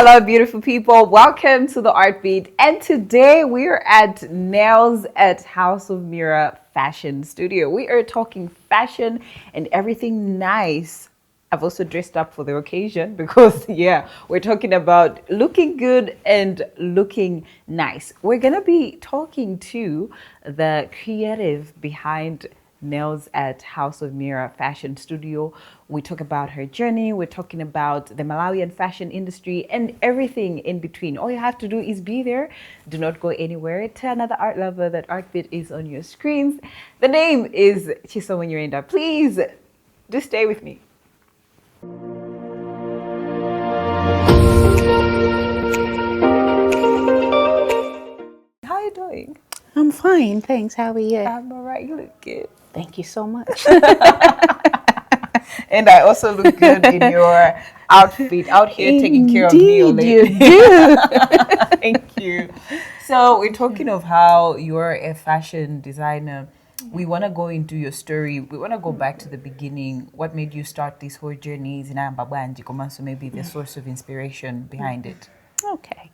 hello, beautiful people. Welcome to the Art Beat. And today we are at Nails at House of Mirror Fashion Studio. We are talking fashion and everything nice. I've also dressed up for the occasion because, yeah, we're talking about looking good and looking nice. We're going to be talking to the creative behind Nails at House of Mirror Fashion Studio. We talk about her journey. We're talking about the Malawian fashion industry and everything in between. All you have to do is be there. Do not go anywhere. Tell another art lover that Artbit is on your screens. The name is Chisomo Nyirenda. Please do stay with me. How are you doing? I'm fine, thanks. How are you? I'm all right. You look good. Thank you so much. And I also look good in your outfit out here taking care of me. Indeed, you do. Thank you. So we're talking of how you're a fashion designer. We want to go into your story. We want to go back to the beginning. What made you start this whole journey? So maybe the source of inspiration behind it. Okay.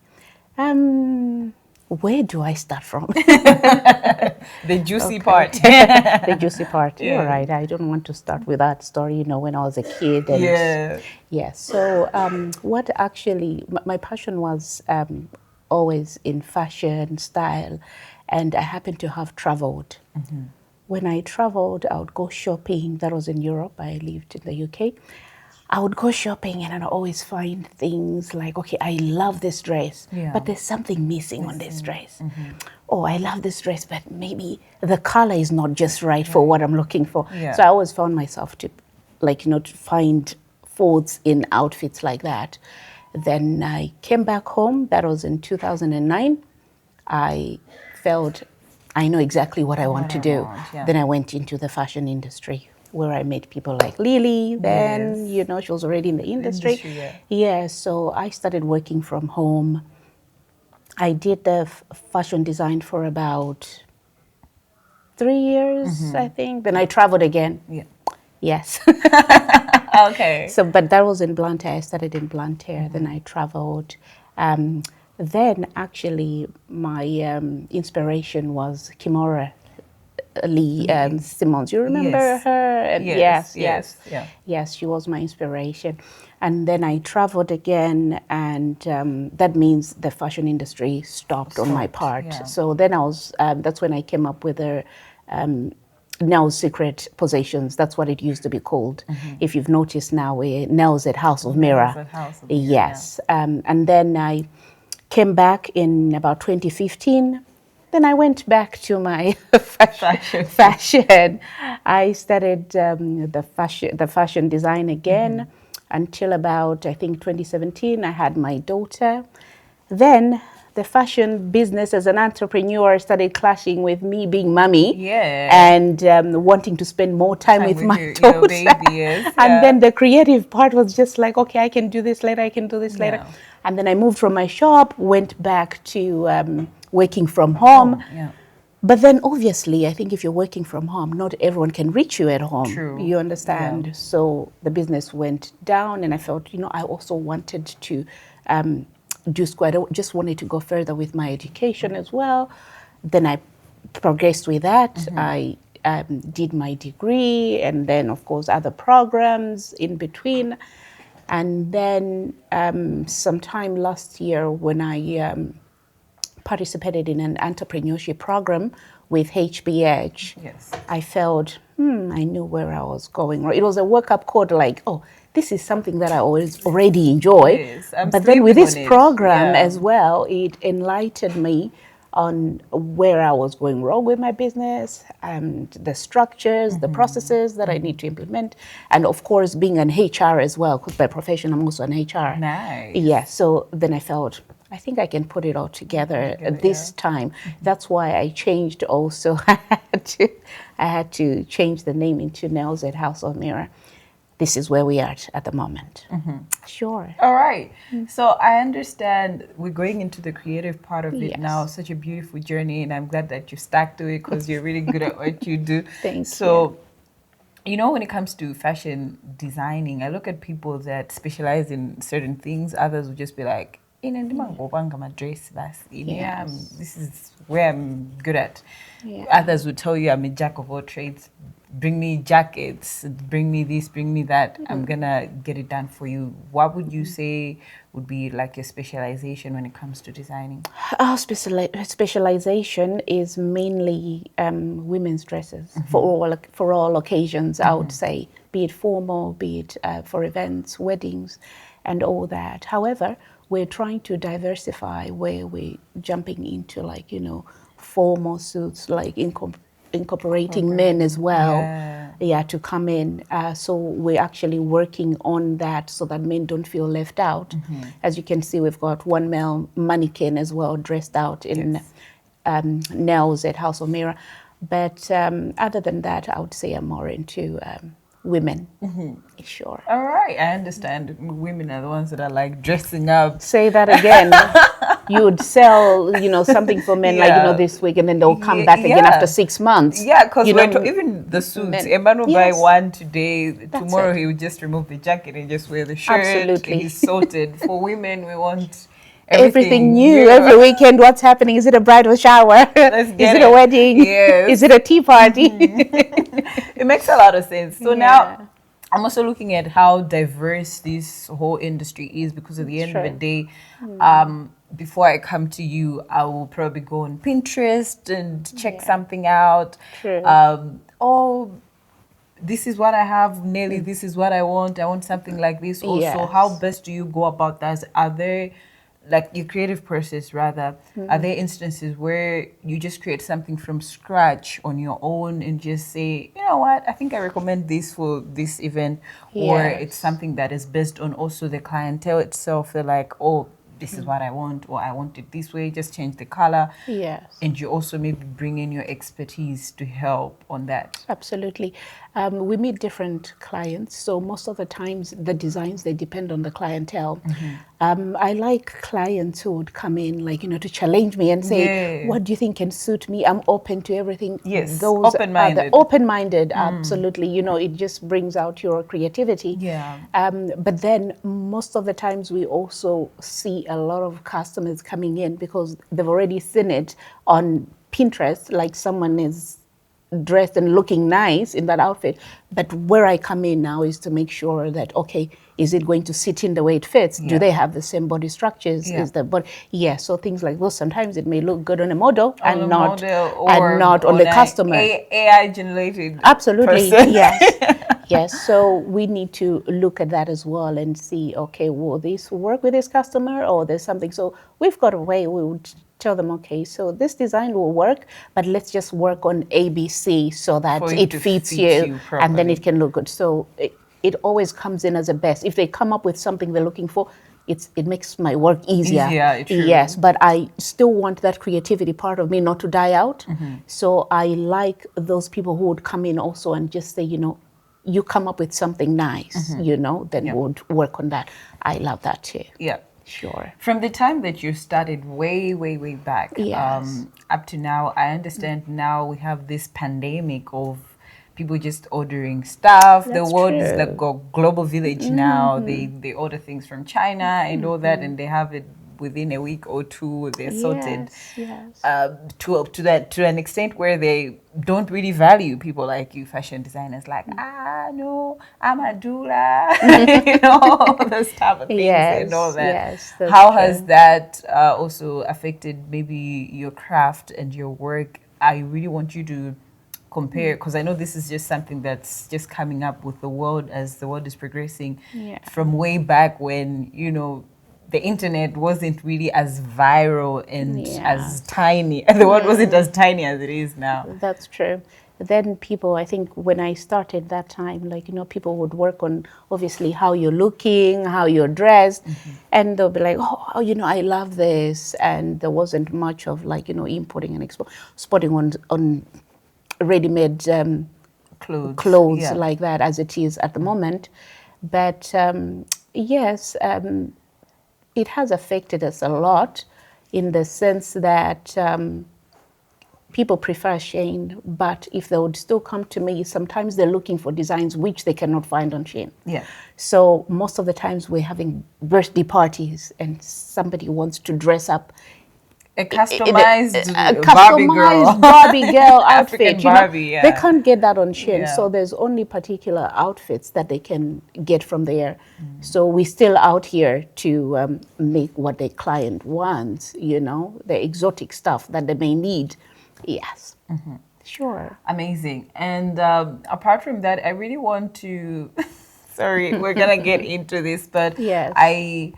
Where do I start from? The juicy part. The juicy part. Yeah. You're right. I don't want to start with that story, when I was a kid. And Yeah. yeah. So what actually, my passion was always in fashion, style, and I happened to have traveled. Mm-hmm. When I traveled, I would go shopping. That was in Europe. I lived in the UK. I would go shopping and I'd always find things like, okay, I love this dress, but there's something missing on this dress. Mm-hmm. Oh, I love this dress, but maybe the color is not just right for what I'm looking for. Yeah. So I always found myself to, to find faults in outfits like that. Then I came back home. That was in 2009. I felt I know exactly what I want to do. Then I went into the fashion industry, where I met people like Lily. Then, she was already in the industry. Yeah, so I started working from home. I did the fashion design for about 3 years, I think. Then I traveled again. Yeah. Yes. Okay. So, but that was in Blantyre. I started in Blantyre. Then I traveled. Then actually my inspiration was Kimora Lee Simmons. You remember her? And yes. Yes, she was my inspiration. And then I traveled again, and that means the fashion industry stopped on my part. Yeah. So then that's when I came up with a Nell's Secret Possessions. That's what it used to be called. Mm-hmm. If you've noticed now, we're Nell's at House of Mirror. Yes. Yeah. And then I came back in about 2015. Then I went back to my fashion. I started the fashion design again until about, I think, 2017. I had my daughter. Then the fashion business as an entrepreneur started clashing with me being mommy. Yeah. And wanting to spend more time with my daughter. Baby, yes. And then the creative part was just like, okay, I can do this later, I can do this later. And then I moved from my shop, went back to working from home. Yeah. But then obviously, I think if you're working from home, not everyone can reach you at home. True. You understand? Yeah. So the business went down, and I felt, I also wanted to just wanted to go further with my education as well. Then I progressed with that. I did my degree, and then, of course, other programs in between. And then sometime last year, when I participated in an entrepreneurship program with HBH, I felt, I knew where I was going. It was a wake-up call, like, oh, this is something that I already enjoy. But then with this program as well, it enlightened me on where I was going wrong with my business and the structures, the processes that I need to implement. And of course, being an HR as well, because by profession, I'm also an HR. Nice. Yeah, so then I felt, I think I can put it all together this time. That's why I changed also. I had to change the name into Nails at House of Mirror. This is where we are at the moment. Sure. All right. So I understand we're going into the creative part of it now. Such a beautiful journey, and I'm glad that you stuck to it because you're really good at what you do. Thank you. You know, when it comes to fashion designing, I look at people that specialize in certain things. Others will just be like, my dress, Yes. this is where I'm good at. Yeah. Others will tell you I'm a jack of all trades. Bring me jackets, bring me this, bring me that. I'm gonna get it done for you. What would you say would be like your specialization when it comes to designing? Our specialization is mainly women's dresses for all occasions. I would say, be it formal, be it for events, weddings, and all that. However, we're trying to diversify where we're jumping into formal suits, like incorporating men as well. Yeah. To come in. So we're actually working on that so that men don't feel left out. As you can see, we've got one male mannequin as well dressed out in Yes. nails at House of Mirror. But other than that, I would say I'm more into women. Sure. All right, I understand. Women are the ones that are like dressing up. Say that again. You would sell, something for men this week, and then they'll come back again after 6 months. Yeah, because even the suits, Emmanuel will buy one today, tomorrow he will just remove the jacket and just wear the shirt. Absolutely. He's sorted. For women, we want everything new every weekend. What's happening? Is it a bridal shower? Is it a wedding? Yes. Is it a tea party? It makes a lot of sense. So now I'm also looking at how diverse this whole industry is, because at the end of the day, before I come to you, I will probably go on Pinterest and check something out. Oh, this is what I have, Nellie, this is what I want. I want something like this. Also, how best do you go about that? Are there, like your creative process rather, are there instances where you just create something from scratch on your own and just say, you know what, I think I recommend this for this event, or it's something that is based on also the clientele itself? They're like, oh, this is what I want, or I want it this way, just change the color. And you also maybe bring in your expertise to help on that. Absolutely. We meet different clients, so most of the times the designs, they depend on the clientele. I like clients who would come in to challenge me and say, what do you think can suit me? I'm open to everything. Those open-minded. Open-minded, absolutely. It just brings out your creativity. But then most of the times we also see a lot of customers coming in because they've already seen it on Pinterest, like someone is dressed and looking nice in that outfit. But where I come in now is to make sure that, okay, is it going to sit in the way it fits? Do they have the same body structures? Is the body? So things like those. Sometimes it may look good on a model and not on the customer. AI generated. Absolutely, yes. So we need to look at that as well and see, okay, will this work with this customer, or there's something? So we've got a way. We would tell them, okay, so this design will work, but let's just work on ABC so that it fits you and then it can look good. So it always comes in as a best. If they come up with something they're looking for, it makes my work easier. Yes, but I still want that creativity part of me not to die out. So I like those people who would come in also and just say, you come up with something nice, then would work on that. I love that too. Sure. From the time that you started way back up to now, I understand now we have this pandemic of people just ordering stuff. The world is like a global village now. They order things from China and all that, and they have it within a week or two. They're sorted. To an extent where they don't really value people like you, fashion designers. Like, no, I'm a doula, those type of things and all that. How has that also affected maybe your craft and your work? I really want you to compare, because I know this is just something that's just coming up with the world as the world is progressing from way back when, the internet wasn't really as viral and as tiny. The world wasn't as tiny as it is now. That's true. Then people, I think when I started that time, people would work on obviously how you're looking, how you're dressed, and they'll be like, oh, I love this. And there wasn't much of importing and exporting on ready-made clothes like that as it is at the moment. But yes, it has affected us a lot in the sense that people prefer Shein, but if they would still come to me, sometimes they're looking for designs which they cannot find on Shein. Yeah. So most of the times we're having birthday parties and somebody wants to dress up A customized a Barbie girl. customized Barbie girl African outfit. You know, Barbie, yeah. they can't get that on Shein. Yeah. So there's only particular outfits that they can get from there. So we're still out here to make what the client wants, you know, the exotic stuff that they may need. Yes, sure. Amazing. And apart from that, I really want to. Sorry, we're gonna get into this, but Yes. I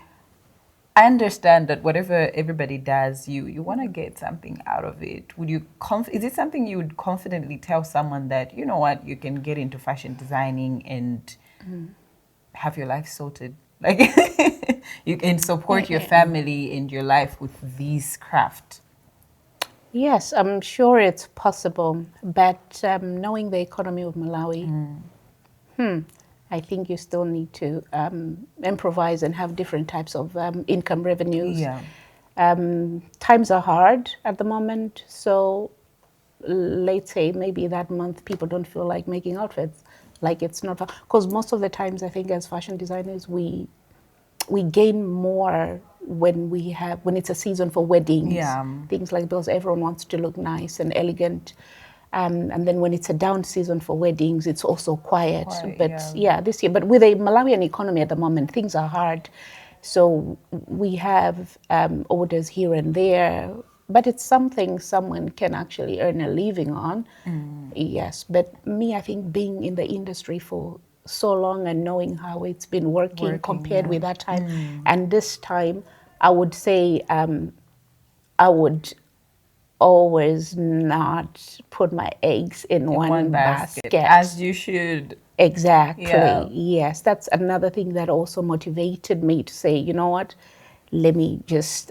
understand that whatever everybody does, you want to get something out of it. Would you is it something you would confidently tell someone that, you know what, you can get into fashion designing and have your life sorted? Like you can support your family and your life with these craft. Yes, I'm sure it's possible, but knowing the economy of Malawi, I think you still need to improvise and have different types of income revenues. Yeah. Times are hard at the moment, so let's say maybe that month people don't feel like making outfits. Like it's not, because most of the times I think as fashion designers we gain more when it's a season for weddings, Yeah. things like those. Everyone wants to look nice and elegant. And then when it's a down season for weddings, it's also quiet. But this year, but with the Malawian economy at the moment, things are hard. So we have orders here and there, but it's something someone can actually earn a living on. Yes, but me, I think being in the industry for so long and knowing how it's been working compared with that time and this time, I would say I would always not put my eggs in one basket. As you should. Exactly. Yeah. Yes, that's another thing that also motivated me to say, you know what, let me just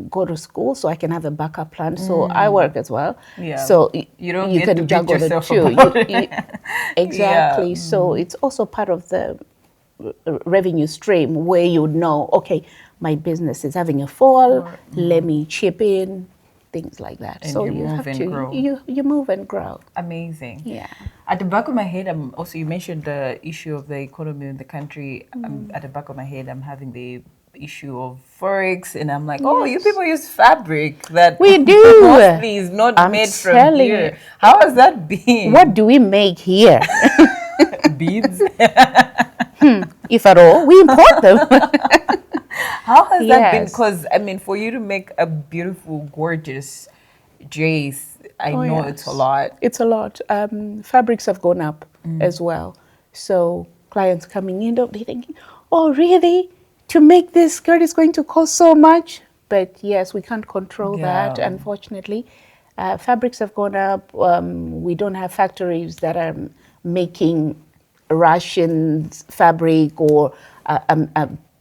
go to school so I can have a backup plan. So I work as well. Yeah. So you don't you get can to beat juggle the yourself two. about Exactly. Yeah. So it's also part of the revenue stream where you would know, okay, my business is having a fall. Let me chip in. Things like that. And so you you move have and to grow. you move and grow. Amazing. Yeah. At the back of my head, I'm also, you mentioned the issue of the economy in the country. At the back of my head, I'm having the issue of forex, and I'm like, oh, you people use fabric that we do mostly is not I'm made from telling here. you. How has that been? What do we make here? Beads? If at all, we import them. How has that been? Yes. Because, I mean, for you to make a beautiful, gorgeous dress, I know it's a lot. It's a lot. Fabrics have gone up as well. So clients coming in, they're thinking, oh, really? To make this skirt is going to cost so much? But yes, we can't control that, unfortunately. Fabrics have gone up. We don't have factories that are making Russian fabric or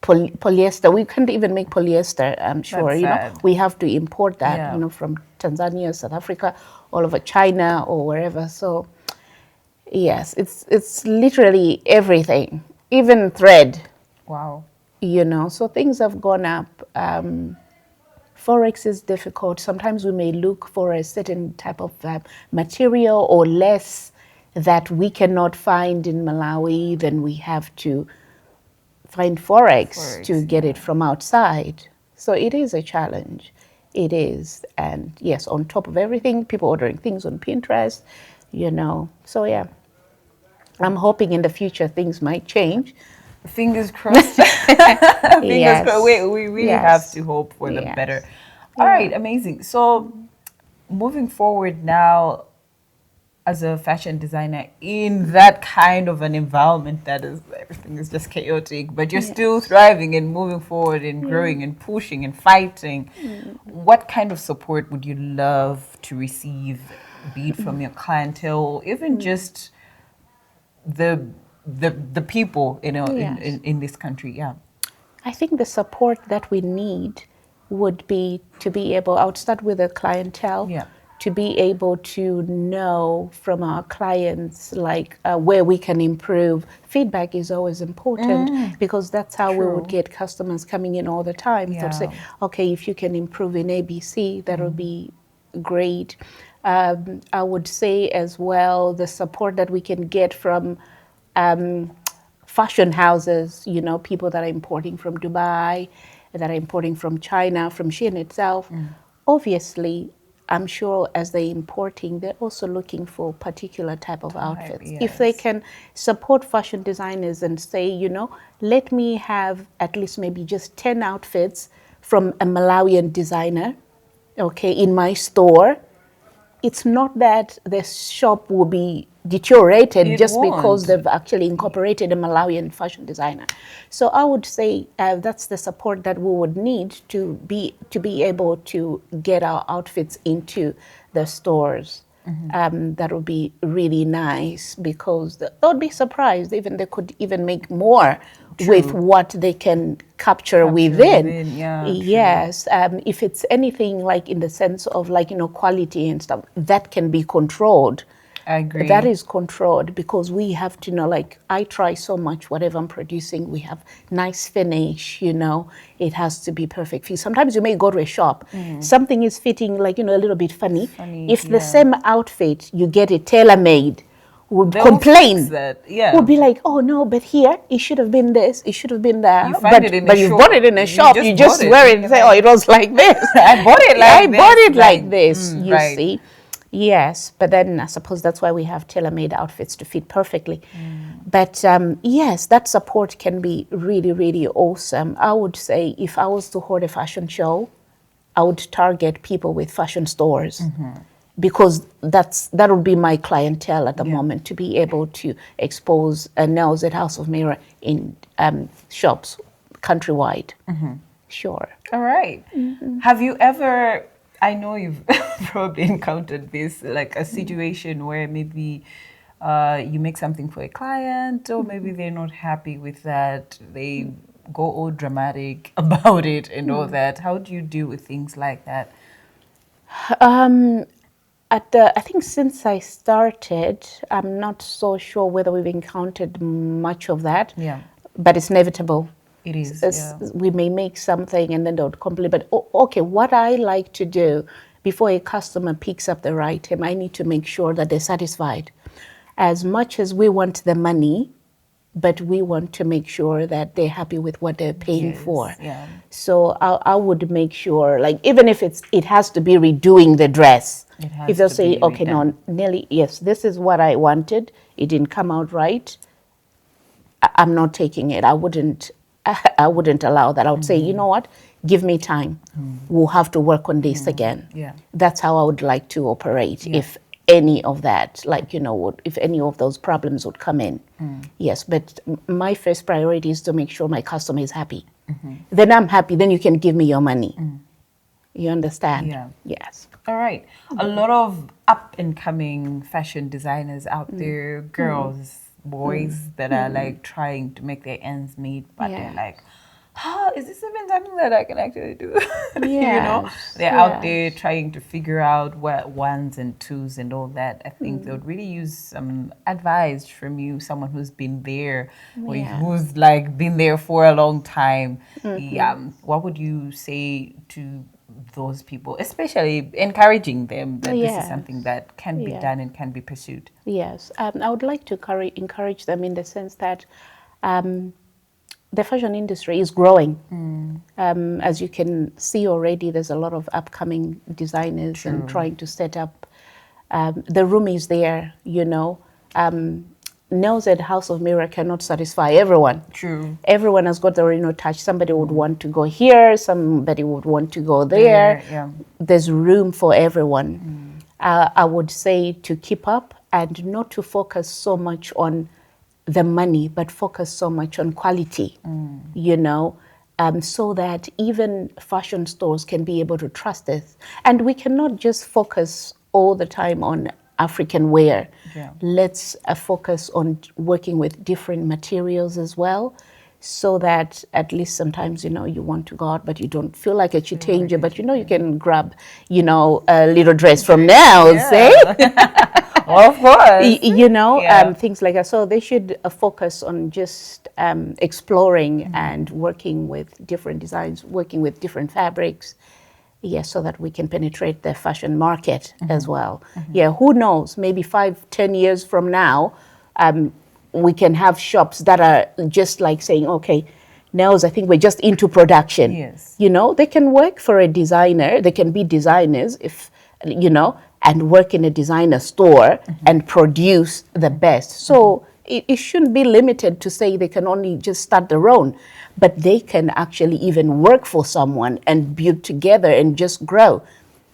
polyester. We can't even make polyester, I'm sure. That's you know, sad. we have to import that, you know, from Tanzania, South Africa, all over China or wherever. So yes, it's literally everything, even thread. Wow. You know, so things have gone up. Forex is difficult. Sometimes we may look for a certain type of material or less that we cannot find in Malawi, then we have to find Forex to get it from outside. So it is a challenge. It is. And yes, on top of everything, people ordering things on Pinterest, you know. So yeah, I'm hoping in the future things might change. Fingers crossed. Fingers crossed. We really have to hope for the better. All right, amazing. So moving forward now, as a fashion designer in that kind of an environment that is, everything is just chaotic, but you're still thriving and moving forward and growing and pushing and fighting. What kind of support would you love to receive, be it from your clientele, or even just the people, you know, in this country? Yeah. I think the support that we need would be to be able, I would start with the clientele. Yeah. To be able to know from our clients like where we can improve. Feedback is always important because that's how we would get customers coming in all the time. So to say, okay, if you can improve in ABC, that'll be great. I would say as well the support that we can get from fashion houses, you know, people that are importing from Dubai, that are importing from China, from Shein itself. Obviously, I'm sure as they're importing, they're also looking for particular type of outfits. If they yes. can support fashion designers and say, you know, let me have at least maybe just 10 outfits from a Malawian designer, okay, in my store, it's not that the shop will be deteriorated It just because won't. they've actually incorporated a Malawian fashion designer. So I would say that's the support that we would need to be able to get our outfits into the stores. That would be really nice because they would be surprised. Even they could even make more with True. what they can capture Capture within. within, yeah, true. Yes, if it's anything like in the sense of like, you know, quality and stuff, that can be controlled. I agree. That is controlled because we have to know, like, I try so much, whatever I'm producing, we have nice finish, you know, it has to be perfect fit. Sometimes you may go to a shop, something is fitting, like, you know, a little bit funny. Funny, If the yeah. same outfit, you get it tailor-made, would They will complain. fix that, yeah. Would be like, oh no, but here it should have been this, it should have been that. You find it in a but you shop. bought it in a You shop, just you just bought it, wear and it and you're say, like, oh, it was like this. I bought it like I this. bought it like Like, this, you right. see. Yes, but then I suppose that's why we have tailor-made outfits to fit perfectly. But yes, that support can be really, really awesome. I would say if I was to hold a fashion show, I would target people with fashion stores because that would be my clientele at the moment, to be able to expose Nails at House of Mirror in shops countrywide. Sure. All right. Have you ever, I know you've probably encountered this, like a situation where maybe you make something for a client, or maybe they're not happy with that, they go all dramatic about it and all that. How do you deal with things like that? I think since I started, I'm not so sure whether we've encountered much of that. Yeah. But it's inevitable. It is, We may make something and then they would complain. But okay, what I like to do before a customer picks up the item, I need to make sure that they're satisfied. As much as we want the money, but we want to make sure that they're happy with what they're paying for. Yeah. So I would make sure, like, even if it has to be redoing the dress. It has If they'll to say, be okay, redone. no, Nellie, yes, this is what I wanted. It didn't come out right. I'm not taking it. I wouldn't allow that. I would say, you know what? Give me time. We'll have to work on this again. Yeah. That's how I would like to operate. If any of that, like, you know, if any of those problems would come in. Yes, but my first priority is to make sure my customer is happy. Then I'm happy, then you can give me your money. You understand? Yeah. Yes. All right. A lot of up and coming fashion designers out there, girls, boys that are like trying to make their ends meet, but they're Yes. like, is this even something that I can actually do? You know, Yes, they're out there yes. trying to figure out what ones and twos and all that. I think they would really use some advice from you, someone who's been there, or Yeah. who's like been there for a long time. What would you say to those people, especially encouraging them that this is Yes. something that can be Yeah. done and can be pursued? Yes, I would like to encourage them in the sense that the fashion industry is growing. As you can see already, there's a lot of upcoming designers and trying to set up. The room is there, you know. Nails at House of Mirror cannot satisfy everyone. True. Everyone has got their own touch. Somebody would want to go here, somebody would want to go there. Yeah. There's room for everyone. I would say to keep up and not to focus so much on the money, but focus so much on quality, you know, so that even fashion stores can be able to trust us. And we cannot just focus all the time on African wear. Yeah. Let's focus on working with different materials as well, so that at least sometimes, you know, you want to go out, but you don't feel like a chitanger, but you know, you can grab, you know, a little dress from Nails, eh? Well, of course. You know, Yeah. things like that. So they should focus on just exploring and working with different designs, working with different fabrics. Yes, so that we can penetrate the fashion market as well. Yeah, who knows? Maybe 5, 10 years from now, we can have shops that are just like saying, okay, nails, I think we're just into production. Yes. You know, they can work for a designer. They can be designers if, you know, and work in a designer store and produce the best. So it shouldn't be limited to say they can only just start their own, but they can actually even work for someone and build together and just grow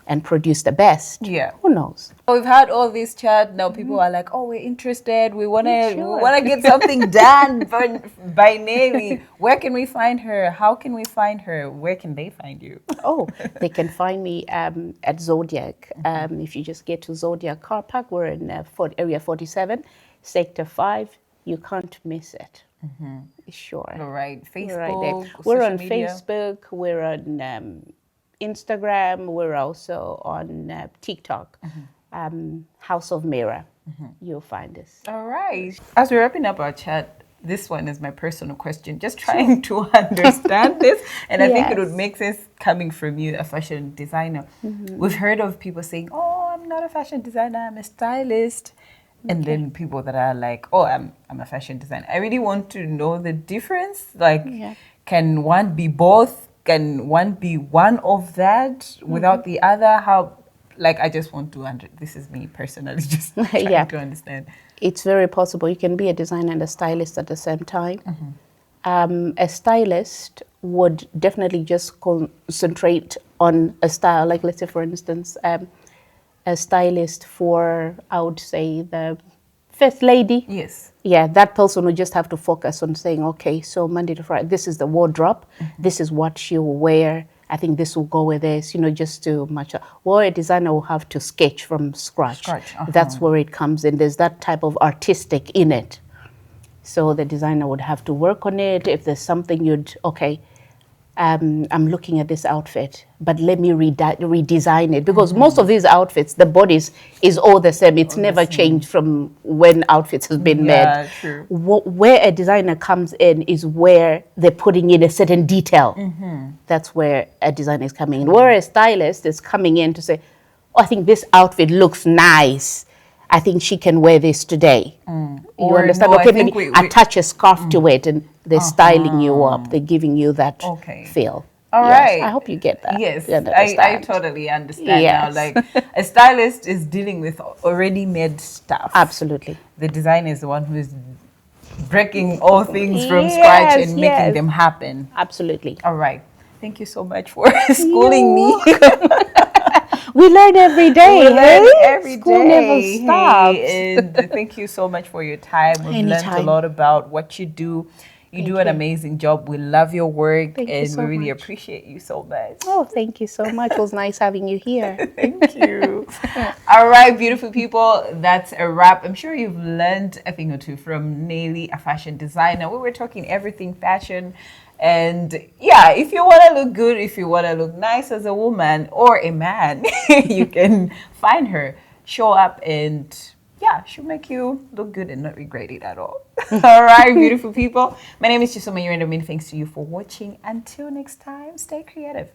and produce the best. Yeah. Who knows? We've had all this chat. Now people are like, "Oh, we're interested. We wanna Sure. get something done by Nellie. Where can we find her? How can we find her? Where can they find you?" Oh, they can find me at Zodiak. If you just get to Zodiak Car Park, we're in Area 47, Sector 5. You can't miss it. Sure. All right, We're right there. Facebook. We're social on media. Facebook. We're on Instagram. We're also on TikTok. House of Mirror. You'll find us. All right. As we're wrapping up our chat, this one is my personal question. Just trying to understand this, and I think it would Yes. make sense coming from you, a fashion designer. We've heard of people saying, "Oh, I'm not a fashion designer. I'm a stylist." And then people that are like, "Oh, I'm a fashion designer." I really want to know the difference. Like, Yeah. can one be both? Can one be one of that without the other? How? Like, I just want to this is me personally, just trying Yeah. to understand. It's very possible. You can be a designer and a stylist at the same time. A stylist would definitely just concentrate on a style. Like, let's say, for instance, a stylist for, I would say, the first lady. Yes. Yeah, that person would just have to focus on saying, okay, so Monday to Friday, this is the wardrobe. This is what she will wear. I think this will go with this, you know, just to match up. Or a designer will have to sketch from scratch. That's where it comes in. There's that type of artistic in it. So the designer would have to work on it. If there's something I'm looking at this outfit, but let me redesign it. Because most of these outfits, the bodies is all the same. It's never changed from when outfits have been made. True. Where a designer comes in is where they're putting in a certain detail. That's where a designer is coming in. Where a stylist is coming in to say, oh, I think this outfit looks nice. I think she can wear this today. You Or understand? no, I Okay, think maybe we attach a scarf to it, and they're styling you up. They're giving you that feel. All Yes, right. I hope you get that. Yes, You I understand. totally understand Yes. now. Like, a stylist is dealing with already made stuff. Absolutely. The designer is the one who is breaking all things from scratch and making them happen. Absolutely. All right. Thank you so much for schooling me. We learn every day. We learn every School day. never stops. Hey, and thank you so much for your time. We've learned a Anytime. lot about what you do. You do an amazing job. We love your work, Thank you and so we really much. appreciate you so much. Oh, thank you so much. It was nice having you here. Thank you. All right, beautiful people, that's a wrap. I'm sure you've learned a thing or two from Nellie, a fashion designer. We were talking everything fashion. And yeah, if you want to look good, if you want to look nice as a woman or a man, you can find her, show up, and yeah, she'll make you look good and not regret it at all. All right, beautiful people. My name is Chisoma Yurenda. Many thanks to you for watching. Until next time, stay creative.